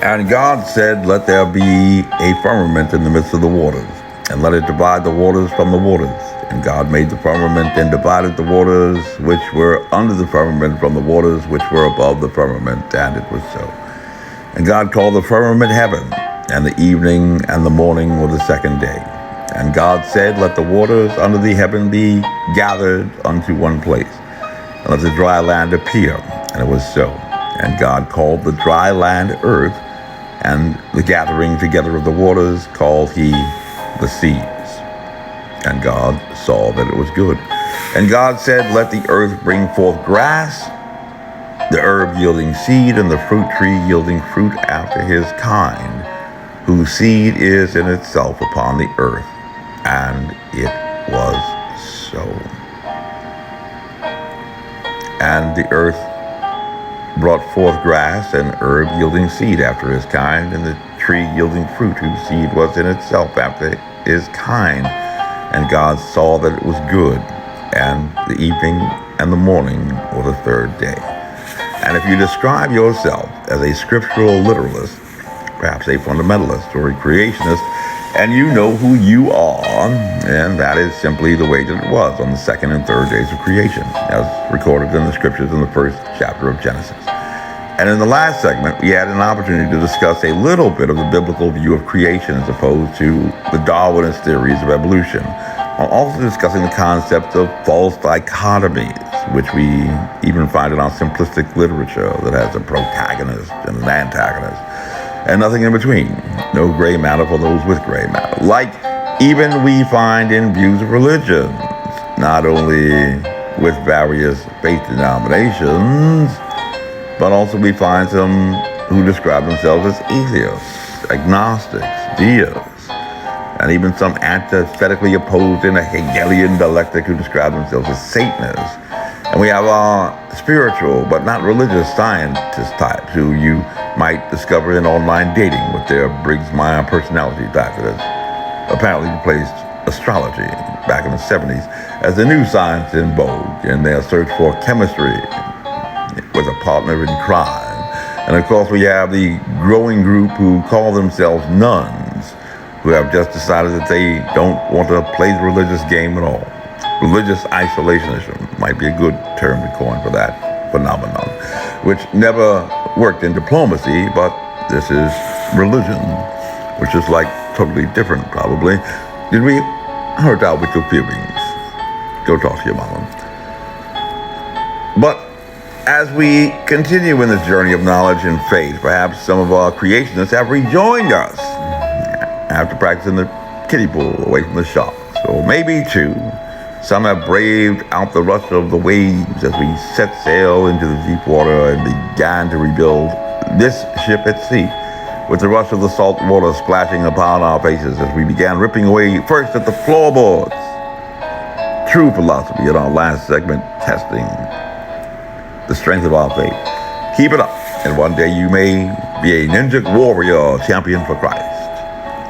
And God said, let there be a firmament in the midst of the waters, and let it divide the waters from the waters. And God made the firmament and divided the waters which were under the firmament from the waters which were above the firmament, and it was so. And God called the firmament heaven, and the evening and the morning were the second day. And God said, let the waters under the heaven be gathered unto one place, and let the dry land appear. And it was so. And God called the dry land earth, and the gathering together of the waters called he the seas. And God saw that it was good. And God said, let the earth bring forth grass, the herb yielding seed, and the fruit tree yielding fruit after his kind, whose seed is in itself upon the earth. And it was so. And the earth brought forth grass and herb yielding seed after his kind, and the tree yielding fruit whose seed was in itself after his kind. And God saw that it was good, and the evening and the morning were the third day. And if you describe yourself as a scriptural literalist, perhaps a fundamentalist or a creationist, and you know who you are, and that is simply the way that it was on the second and third days of creation, as recorded in the scriptures in the first chapter of Genesis. And in the last segment, we had an opportunity to discuss a little bit of the biblical view of creation as opposed to the Darwinist theories of evolution, while also discussing the concept of false dichotomies, which we even find in our simplistic literature that has a protagonist and an antagonist, and nothing in between. No gray matter for those with gray matter. Like even we find in views of religions, not only with various faith denominations, but also we find some who describe themselves as atheists, agnostics, deists, and even some antithetically opposed in a Hegelian dialectic who describe themselves as Satanists. And we have our spiritual but not religious scientist types who you might discover in online dating with their Briggs-Myers personality type that has apparently replaced astrology back in the 70s as the new science in vogue in their search for chemistry with a partner in crime. And of course we have the growing group who call themselves nuns, who have just decided that they don't want to play the religious game at all. Religious isolationism might be a good term to coin for that phenomenon, which never worked in diplomacy, but this is religion, which is like totally different probably. Did we hurt out with your feelings? Go talk to your mama. But as we continue in this journey of knowledge and faith, perhaps some of our creationists have rejoined us after practicing the kiddie pool away from the sharks. Or maybe too, some have braved out the rush of the waves as we set sail into the deep water and began to rebuild this ship at sea, with the rush of the salt water splashing upon our faces as we began ripping away first at the floorboards. True philosophy in our last segment, testing the strength of our faith. Keep it up, and one day you may be a ninja warrior champion for Christ.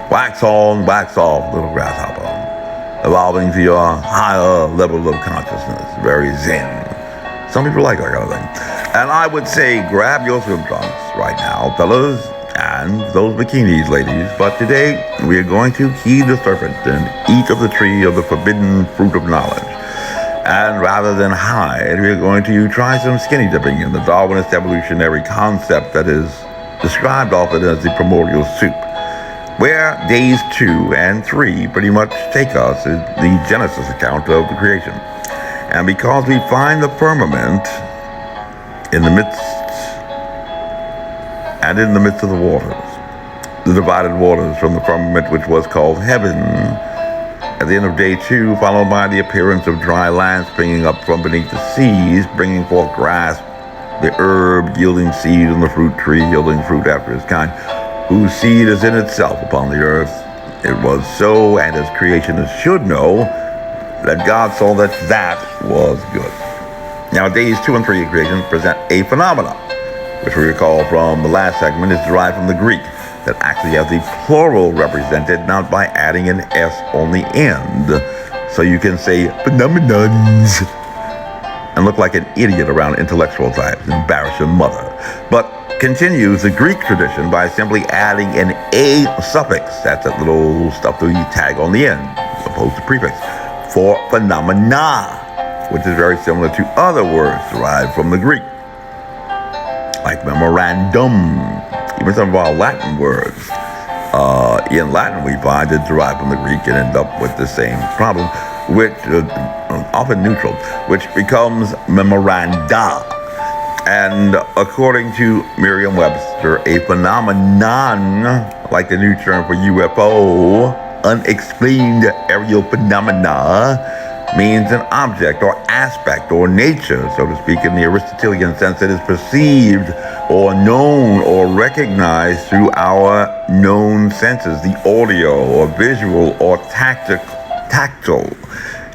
Wax on, wax off, little grasshopper, evolving to your higher level of consciousness, very zen. Some people like that kind of thing. And I would say grab your swim trunks right now, fellas, and those bikinis, ladies. But today, we are going to heed the serpent and eat of the tree of the forbidden fruit of knowledge. And rather than hide, we are going to try some skinny dipping in the Darwinist evolutionary concept that is described often as the primordial soup, where days 2 and 3 pretty much take us in the Genesis account of the creation. And because we find the firmament in the midst of the waters, the divided waters from the firmament which was called heaven, at the end of day 2, followed by the appearance of dry land springing up from beneath the seas, bringing forth grass, the herb yielding seed, and the fruit tree yielding fruit after its kind, whose seed is in itself upon the earth. It was so, and as creationists should know, that God saw that that was good. Now, days 2 and 3 of creation present a phenomenon, which we recall from the last segment is derived from the Greek, that actually has the plural represented, not by adding an S on the end. So you can say phenomenons and look like an idiot around intellectual types and embarrass your mother. But continues the Greek tradition by simply adding an A suffix, that's that little stuff that you tag on the end, opposed to prefix, for phenomena, which is very similar to other words derived from the Greek, like memorandum, even some of our Latin words. In Latin, we find it derived from the Greek and end up with the same problem, which often neutral, which becomes memoranda. And according to Merriam-Webster, a phenomenon, like the new term for UFO, unexplained aerial phenomena, means an object or aspect or nature, so to speak, in the Aristotelian sense, that is perceived or known or recognized through our known senses, the audio or visual or tactile.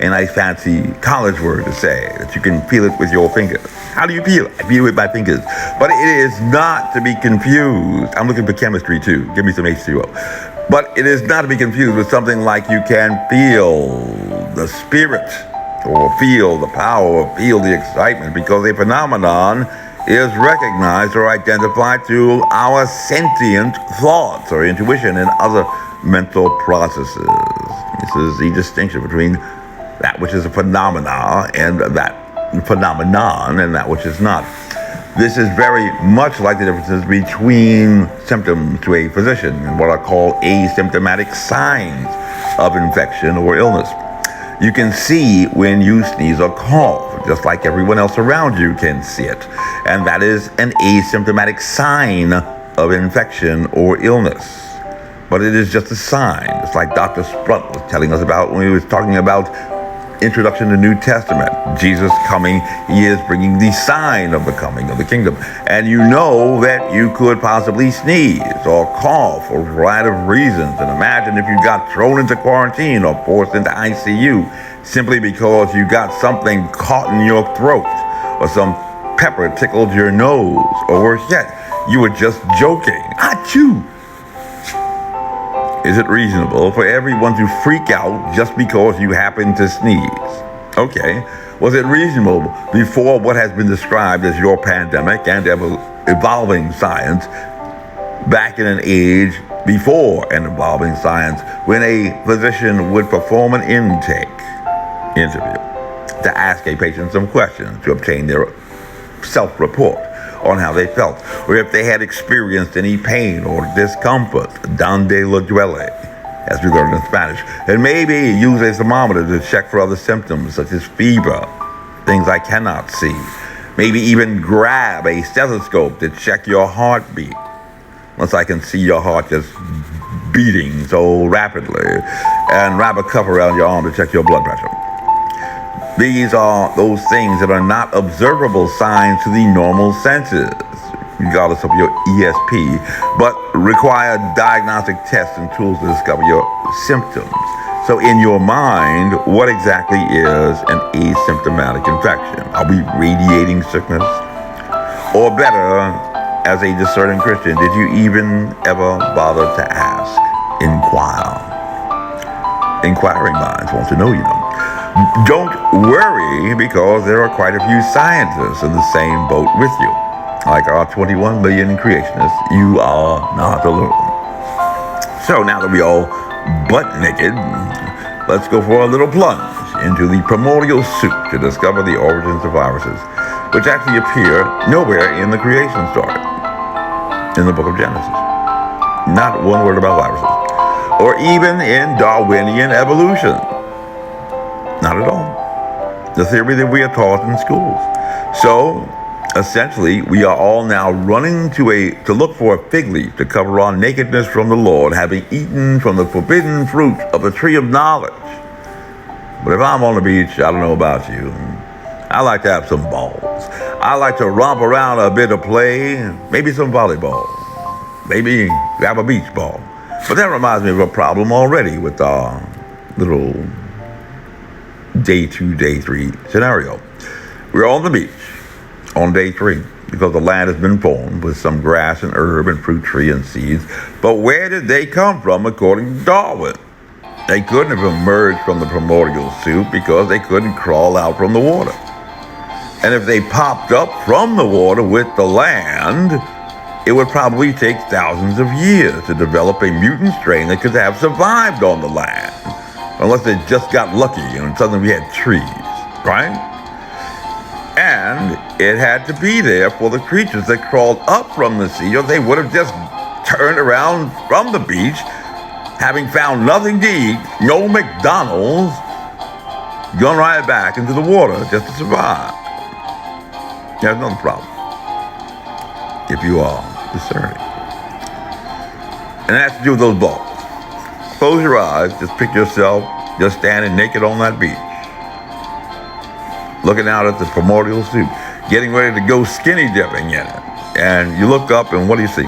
And I fancy college word to say that you can feel it with your fingers. How do you feel it? I feel it with my fingers. But it is not to be confused. I'm looking for chemistry too. Give me some H2O. But it is not to be confused with something like you can feel the spirit or feel the power or feel the excitement, because a phenomenon is recognized or identified through our sentient thoughts or intuition and other mental processes. This is the distinction between that which is a phenomena and that phenomenon and that which is not. This is very much like the differences between symptoms to a physician and what are called asymptomatic signs of infection or illness. You can see when you sneeze or cough, just like everyone else around you can see it. And that is an asymptomatic sign of infection or illness. But it is just a sign. It's like Dr. Sprunt was telling us about when he was talking about introduction to the New Testament. Jesus coming, he is bringing the sign of the coming of the kingdom. And you know that you could possibly sneeze or cough for a variety of reasons. And imagine if you got thrown into quarantine or forced into ICU simply because you got something caught in your throat or some pepper tickled your nose, or worse yet, you were just joking. Achoo! Is it reasonable for everyone to freak out just because you happen to sneeze? Okay. Was it reasonable before what has been described as your pandemic and evolving science, back in an age before an evolving science, when a physician would perform an intake interview to ask a patient some questions to obtain their self-report on how they felt, or if they had experienced any pain or discomfort, donde lo duele, as we learned in Spanish, and maybe use a thermometer to check for other symptoms such as fever, things I cannot see, maybe even grab a stethoscope to check your heartbeat, once I can see your heart just beating so rapidly, and wrap a cuff around your arm to check your blood pressure. These are those things that are not observable signs to the normal senses, regardless of your ESP, but require diagnostic tests and tools to discover your symptoms. So in your mind, what exactly is an asymptomatic infection? Are we radiating sickness? Or better, as a discerning Christian, did you even ever bother to ask? Inquire. Inquiring minds want to know, you know. Don't worry, because there are quite a few scientists in the same boat with you. Like our 21 million creationists, you are not alone. So now that we all butt naked, let's go for a little plunge into the primordial soup to discover the origins of viruses, which actually appear nowhere in the creation story, in the book of Genesis. Not one word about viruses. Or even in Darwinian evolution. Not at all. The theory that we are taught in schools. So, essentially, we are all now running to look for a fig leaf to cover our nakedness from the Lord, having eaten from the forbidden fruit of the tree of knowledge. But if I'm on the beach, I don't know about you, I like to have some balls. I like to romp around a bit of play, maybe some volleyball, maybe grab a beach ball. But that reminds me of a problem already with our little day 2, day 3 scenario. We're on the beach on day 3 because the land has been formed with some grass and herb and fruit tree and seeds. But where did they come from according to Darwin? They couldn't have emerged from the primordial soup because they couldn't crawl out from the water. And if they popped up from the water with the land, it would probably take thousands of years to develop a mutant strain that could have survived on the land. Unless they just got lucky and suddenly we had trees, right? And it had to be there for the creatures that crawled up from the sea, or they would have just turned around from the beach, having found nothing to eat, no McDonald's, gone right back into the water just to survive. There's another problem. If you are discerning. And it has to do with those balls. Close your eyes, just pick yourself just standing naked on that beach, looking out at the primordial soup, getting ready to go skinny dipping in it. And you look up and what do you see?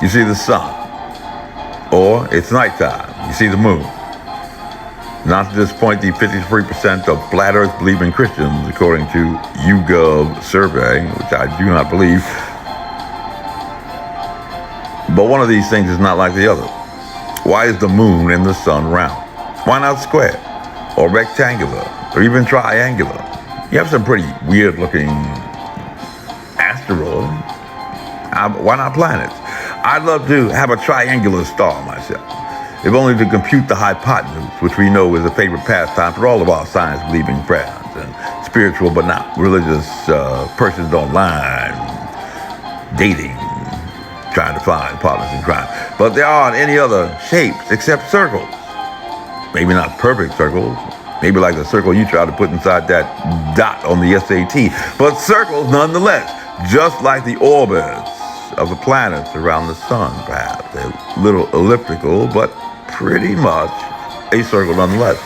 You see the sun. Or it's nighttime. You see the moon. Not to disappoint the 53% of flat earth believing Christians, according to YouGov survey, which I do not believe. But one of these things is not like the other. Why is the moon and the sun round? Why not square, or rectangular, or even triangular? You have some pretty weird looking asteroids. Why not planets? I'd love to have a triangular star myself, if only to compute the hypotenuse, which we know is a favorite pastime for all of our science-believing friends and spiritual but not religious persons online, dating, trying to find partners in crime. But there aren't any other shapes except circles. Maybe not perfect circles, maybe like the circle you try to put inside that dot on the SAT, but circles nonetheless, just like the orbits of the planets around the sun, perhaps. They're a little elliptical, but pretty much a circle nonetheless.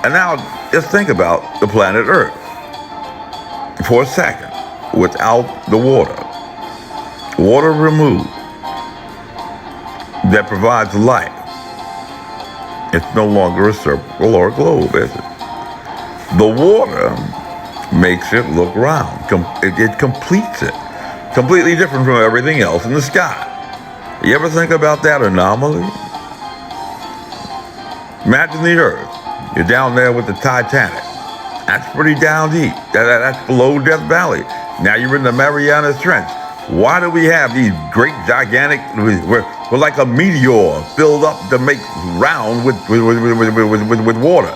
And now just think about the planet Earth for a second without the water. Water removed that provides life. It's no longer a circle or a globe, is it? The water makes it look round. It completes it. Completely different from everything else in the sky. You ever think about that anomaly? Imagine the Earth. You're down there with the Titanic. That's pretty down deep. That's below Death Valley. Now you're in the Marianas Trench. Why do we have these great, gigantic, we're like a meteor filled up to make round with water?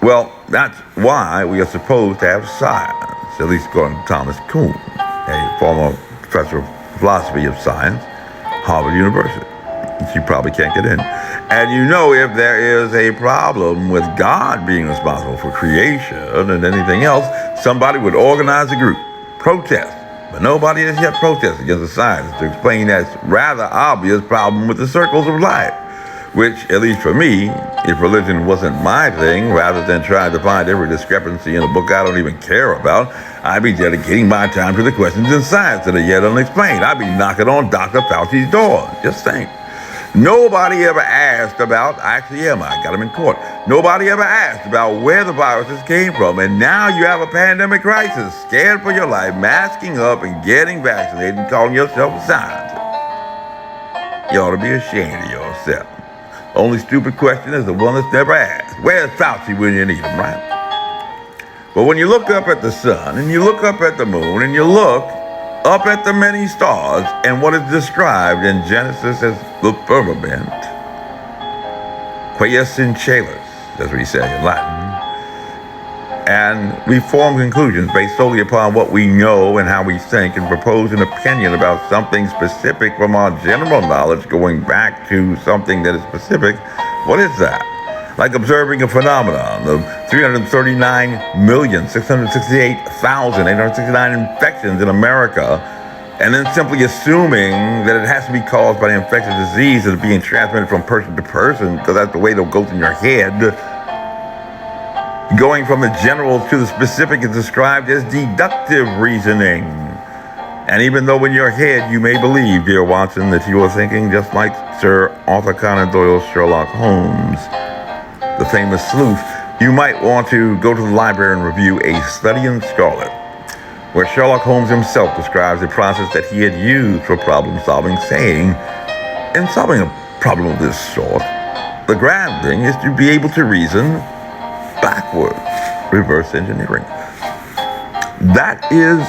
Well, that's why we are supposed to have science, at least according to Thomas Kuhn, a former professor of philosophy of science, Harvard University. You probably can't get in. And you know, if there is a problem with God being responsible for creation and anything else, somebody would organize a group, protest. But nobody has yet protested against the science to explain that rather obvious problem with the circles of life, which, at least for me, if religion wasn't my thing, rather than trying to find every discrepancy in a book I don't even care about, I'd be dedicating my time to the questions in science that are yet unexplained. I'd be knocking on Dr. Fauci's door. Just think. Nobody ever asked about, I got him in court. Nobody ever asked about where the viruses came from. And now you have a pandemic crisis, scared for your life, masking up and getting vaccinated and calling yourself a scientist. You ought to be ashamed of yourself. Only stupid question is the one that's never asked. Where's Fauci when you need him, right? But when you look up at the sun, and you look up at the moon, and you look up at the many stars, and what is described in Genesis as the firmament, quiescentialis, as we say in Latin, and we form conclusions based solely upon what we know and how we think, and propose an opinion about something specific from our general knowledge going back to something that is specific. What is that? Like observing a phenomenon of 339,668,869 infections in America, and then simply assuming that it has to be caused by an infectious disease that is being transmitted from person to person, because that's the way it goes in your head. Going from the general to the specific is described as deductive reasoning. And even though in your head you may believe, dear Watson, that you are thinking just like Sir Arthur Conan Doyle's Sherlock Holmes, the famous sleuth, you might want to go to the library and review A Study in Scarlet, where Sherlock Holmes himself describes the process that he had used for problem solving, saying, in solving a problem of this sort, the grand thing is to be able to reason backward, reverse engineering. That is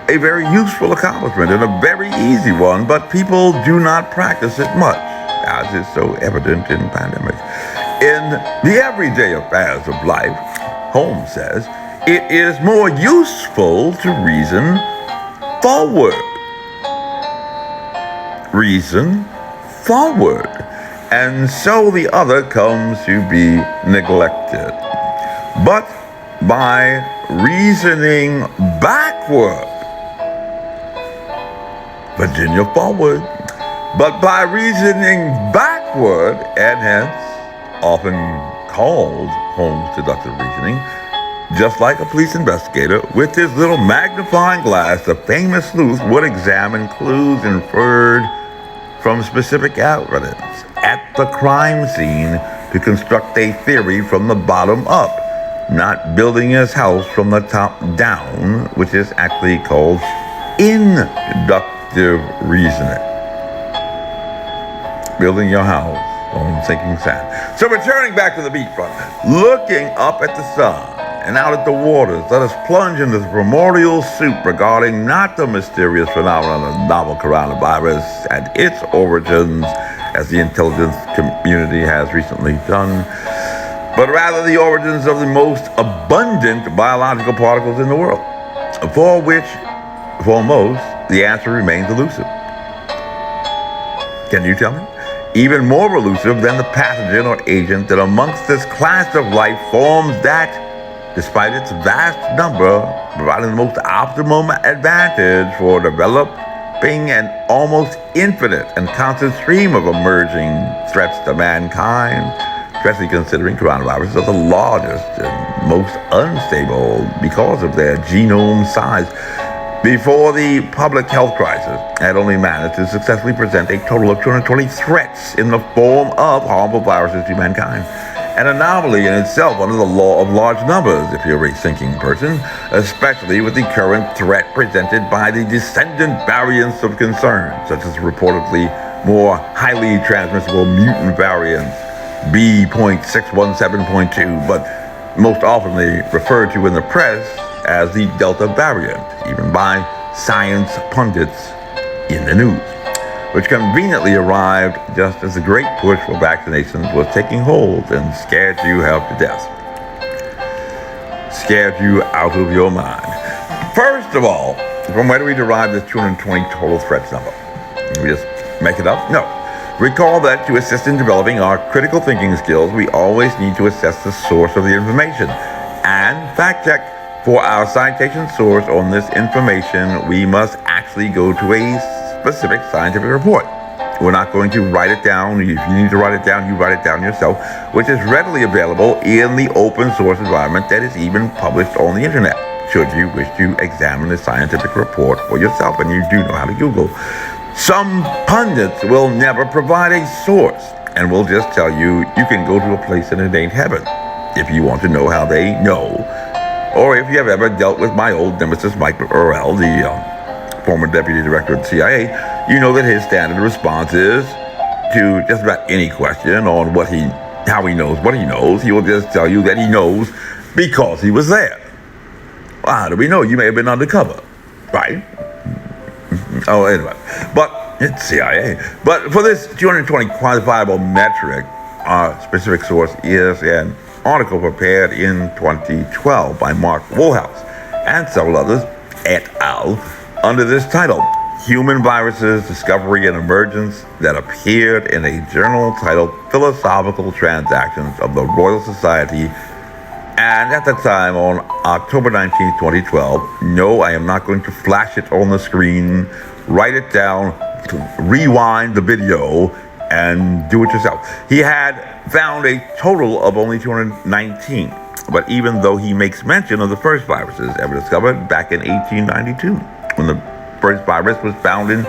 a very useful accomplishment and a very easy one, but people do not practice it much, as is so evident in pandemics. In the everyday affairs of life, Holmes says, it is more useful to reason forward. Reason forward. And so the other comes to be neglected. But by reasoning backward, Virginia forward, but by reasoning backward, and hence often called Holmes' deductive reasoning, just like a police investigator, with his little magnifying glass, the famous sleuth would examine clues inferred from specific evidence at the crime scene to construct a theory from the bottom up, not building his house from the top down, which is actually called inductive reasoning. Building your house on sinking sand. So returning back to the beachfront, looking up at the sun and out at the waters, let us plunge into the primordial soup regarding not the mysterious phenomenon of novel coronavirus and its origins, as the intelligence community has recently done, but rather the origins of the most abundant biological particles in the world, for which, for most, the answer remains elusive. Can you tell me? Even more elusive than the pathogen or agent that amongst this class of life forms that, despite its vast number, providing the most optimum advantage for developing an almost infinite and constant stream of emerging threats to mankind, especially considering coronaviruses are the largest and most unstable because of their genome size. Before the public health crisis had only managed to successfully present a total of 220 threats in the form of harmful viruses to mankind. An anomaly in itself under the law of large numbers, if you're a thinking person, especially with the current threat presented by the descendant variants of concern, such as reportedly more highly transmissible mutant variants, B.617.2, but most often referred to in the press as the Delta variant, even by science pundits in the news, which conveniently arrived just as the great push for vaccinations was taking hold and scared you half to death. Scared you out of your mind. First of all, from where do we derive this 220 total threats number? We just make it up? No. Recall that to assist in developing our critical thinking skills, we always need to assess the source of the information and fact check. For our citation source on this information, we must actually go to a specific scientific report. We're not going to write it down. If you need to write it down, you write it down yourself, which is readily available in the open source environment that is even published on the internet, should you wish to examine the scientific report for yourself, and you do know how to Google. Some pundits will never provide a source and will just tell you you can go to a place and it ain't heaven if you want to know how they know. Or if you have ever dealt with my old nemesis, Mike Burrell, the former deputy director of the CIA, you know that his standard response is to just about any question on how he knows what he knows. He will just tell you that he knows because he was there. Well, how do we know? You may have been undercover, right? Oh, anyway, but it's CIA. But for this 220 quantifiable metric, our specific source is an article prepared in 2012 by Mark Wohlhaus and several others, et al., under this title, Human Viruses, Discovery and Emergence, that appeared in a journal titled Philosophical Transactions of the Royal Society, and at the time, on October 19, 2012, no, I am not going to flash it on the screen, write it down, rewind the video, and do it yourself. He had found a total of only 219, but even though he makes mention of the first viruses ever discovered back in 1892, when the first virus was found in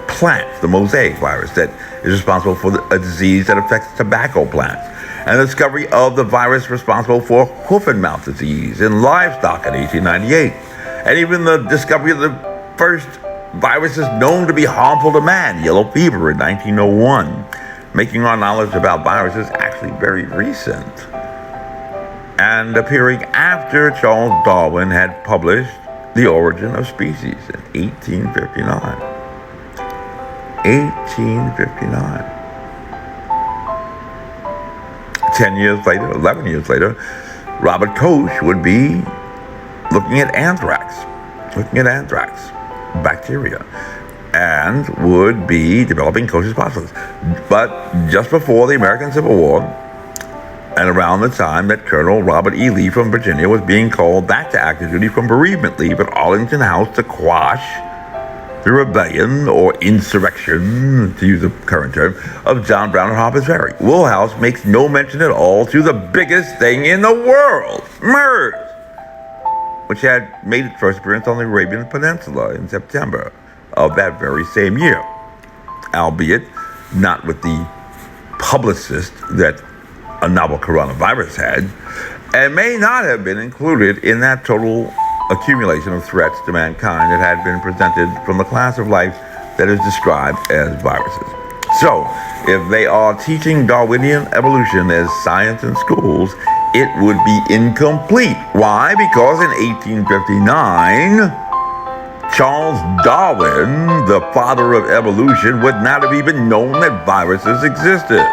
plants, the mosaic virus that is responsible for a disease that affects tobacco plants, and the discovery of the virus responsible for hoof and mouth disease in livestock in 1898, and even the discovery of the first viruses known to be harmful to man, yellow fever, in 1901, making our knowledge about viruses actually very recent, and appearing after Charles Darwin had published The Origin of Species in 1859. 1859. 10 years later, 11 years later, Robert Koch would be looking at anthrax bacteria, and would be developing Koch's hypothesis. But just before the American Civil War, and around the time that Colonel Robert E. Lee from Virginia was being called back to active duty from bereavement leave at Arlington House to quash the rebellion or insurrection, to use the current term, of John Brown at Harper's Ferry, Woolhouse makes no mention at all to the biggest thing in the world, MERS, which had made its first appearance on the Arabian Peninsula in September of that very same year, albeit not with the publicist that a novel coronavirus had, and may not have been included in that total accumulation of threats to mankind that had been presented from the class of life that is described as viruses. So, if they are teaching Darwinian evolution as science in schools, it would be incomplete. Why? Because in 1859, Charles Darwin, the father of evolution, would not have even known that viruses existed.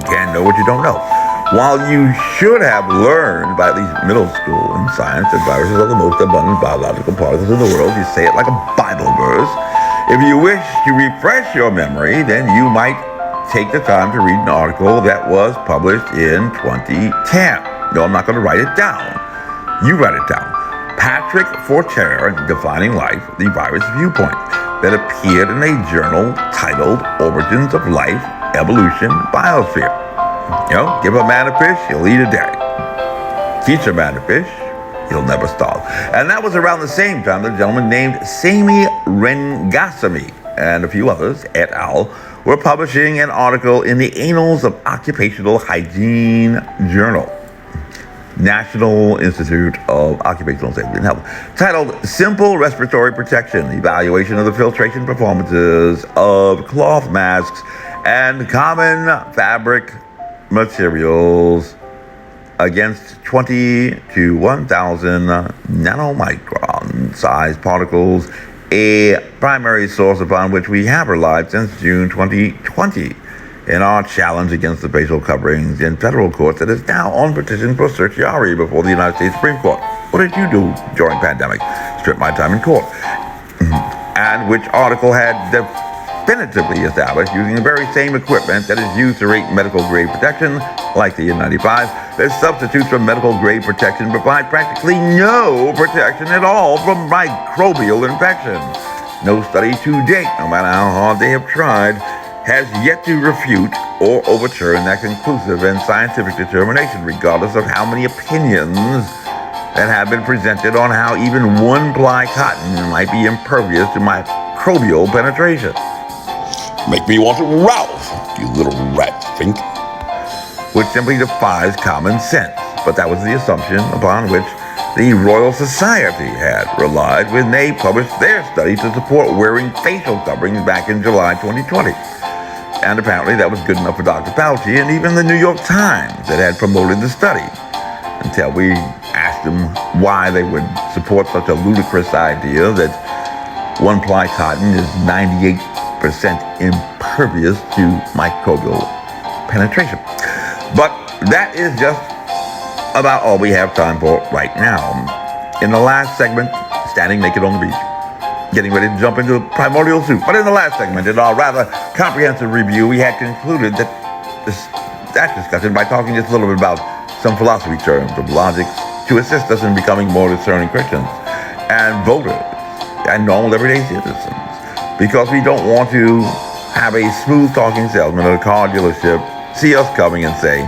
Can't know what you don't know. While you should have learned by at least middle school in science that viruses are the most abundant biological particles in the world, you say it like a Bible verse. If you wish to refresh your memory, then you might take the time to read an article that was published in 2010. No, I'm not going to write it down. You write it down. Patrick Fortier, Defining Life, the Virus Viewpoint, that appeared in a journal titled Origins of Life, Evolution, Biosphere. Give a man a fish, he'll eat a day. Teach a man to fish, he'll never starve. And that was around the same time that a gentleman named Sami Rengasamy and a few others, et al., were publishing an article in the Annals of Occupational Hygiene Journal, National Institute of Occupational Safety and Health, titled Simple Respiratory Protection, Evaluation of the Filtration Performances of Cloth Masks and Common Fabric Materials against 20 to 1,000 nanomicron sized particles, a primary source upon which we have relied since June 2020 in our challenge against the facial coverings in federal courts that is now on petition for certiorari before the United States Supreme Court. What did you do during pandemic? Strip my time in court. And which article had definitively established, using the very same equipment that is used to rate medical grade protection, like the N95, that substitutes for medical grade protection provide practically no protection at all from microbial infection. No study to date, no matter how hard they have tried, has yet to refute or overturn that conclusive and scientific determination, regardless of how many opinions that have been presented on how even one-ply cotton might be impervious to microbial penetration. Make me want to Ralph, you little rat fink. Which simply defies common sense. But that was the assumption upon which the Royal Society had relied when they published their study to support wearing facial coverings back in July 2020. And apparently that was good enough for Dr. Fauci and even the New York Times that had promoted the study, until we asked them why they would support such a ludicrous idea that one-ply cotton is 98% impervious to microbial penetration. But that is just about all we have time for right now. In the last segment, standing naked on the beach, getting ready to jump into primordial soup. But in the last segment, in our rather comprehensive review, we had concluded that discussion by talking just a little bit about some philosophy terms of logic to assist us in becoming more discerning Christians and voters and normal everyday citizens. Because we don't want to have a smooth-talking salesman at a car dealership see us coming and say,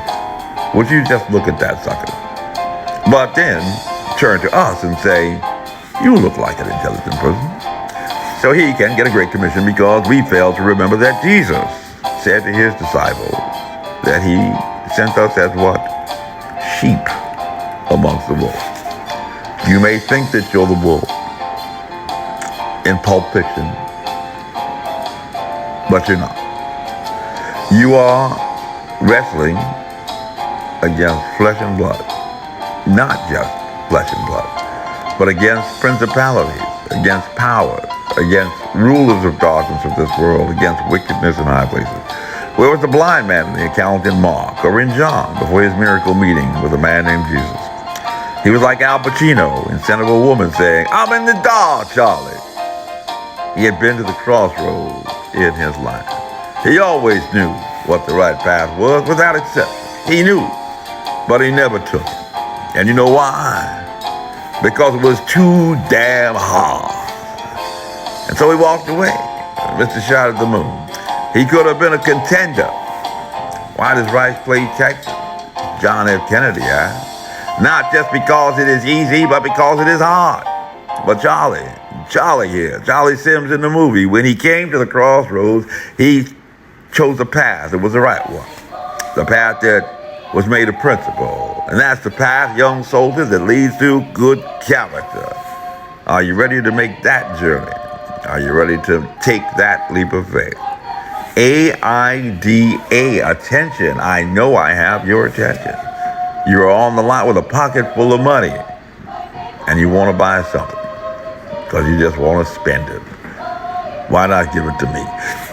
would you just look at that sucker? But then turn to us and say, you look like an intelligent person. So he can get a great commission because we failed to remember that Jesus said to his disciples that he sent us as what? Sheep amongst the wolves. You may think that you're the wolf in Pulp Fiction, but you're not. You are wrestling against flesh and blood, not just flesh and blood, but against principalities, against powers, against rulers of darkness of this world, against wickedness in high places. Where was the blind man in the account in Mark or in John before his miracle meeting with a man named Jesus? He was like Al Pacino in Scent of a Woman saying, "I'm in the dark, Charlie." He had been to the crossroads in his life. He always knew what the right path was without exception. He knew, but he never took it. And you know why? Because it was too damn hard. And so he walked away. Mr. Shot at the Moon. He could have been a contender. Why does Rice play Texas? John F. Kennedy asked. Not just because it is easy, but because it is hard. But Charlie here, Charlie Sims in the movie, when he came to the crossroads, he chose a path that was the right one. The path that was made a principle. And that's the path, young soldiers, that leads to good character. Are you ready to make that journey? Are you ready to take that leap of faith? AIDA, attention. I know I have your attention. You're on the line with a pocket full of money and you want to buy something because you just want to spend it. Why not give it to me?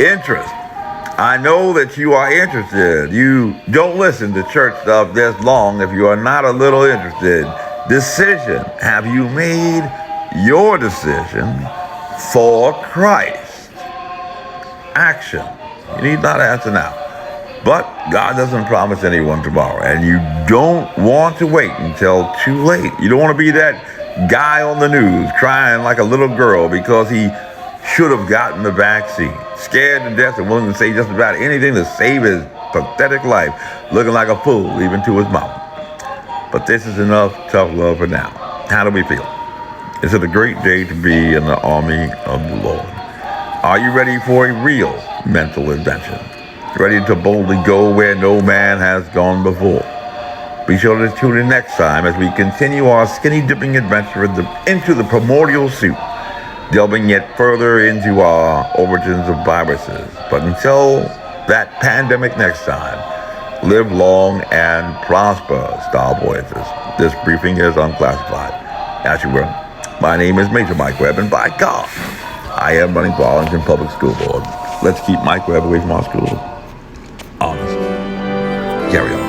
Interest. I know that you are interested. You don't listen to church stuff this long if you are not a little interested. Decision. Have you made your decision for Christ? Action. You need not answer now. But God doesn't promise anyone tomorrow, and you don't want to wait until too late. You don't want to be that guy on the news crying like a little girl because he should have gotten the vaccine, scared to death and willing to say just about anything to save his pathetic life, looking like a fool even to his mama. But this is enough tough love for now. How do we feel? Is it a great day to be in the army of the Lord? Are you ready for a real mental adventure? Ready to boldly go where no man has gone before? Be sure to tune in next time as we continue our skinny dipping adventure into the primordial soup, delving yet further into our origins of viruses. But until that pandemic next time, live long and prosper, Star Voyagers. This briefing is unclassified. As you were, my name is Major Mike Webb, and by God, I am running for Arlington Public School Board. Let's keep Mike Webb away from our schools. Honest. Carry on.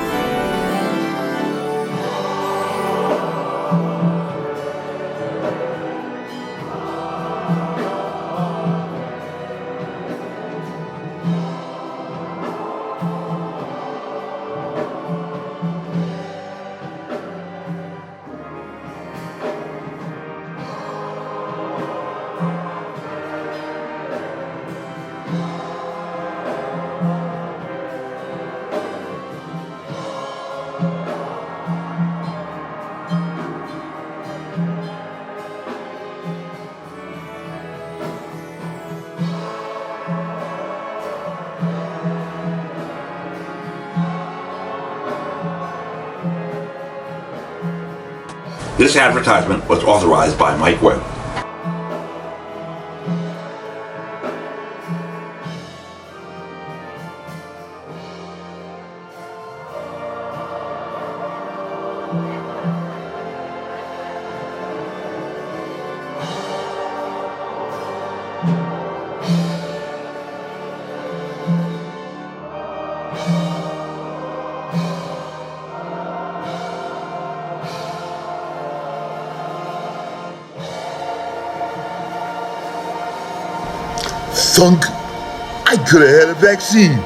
This advertisement was authorized by Mike Webb. Thunk, I could have had a vaccine.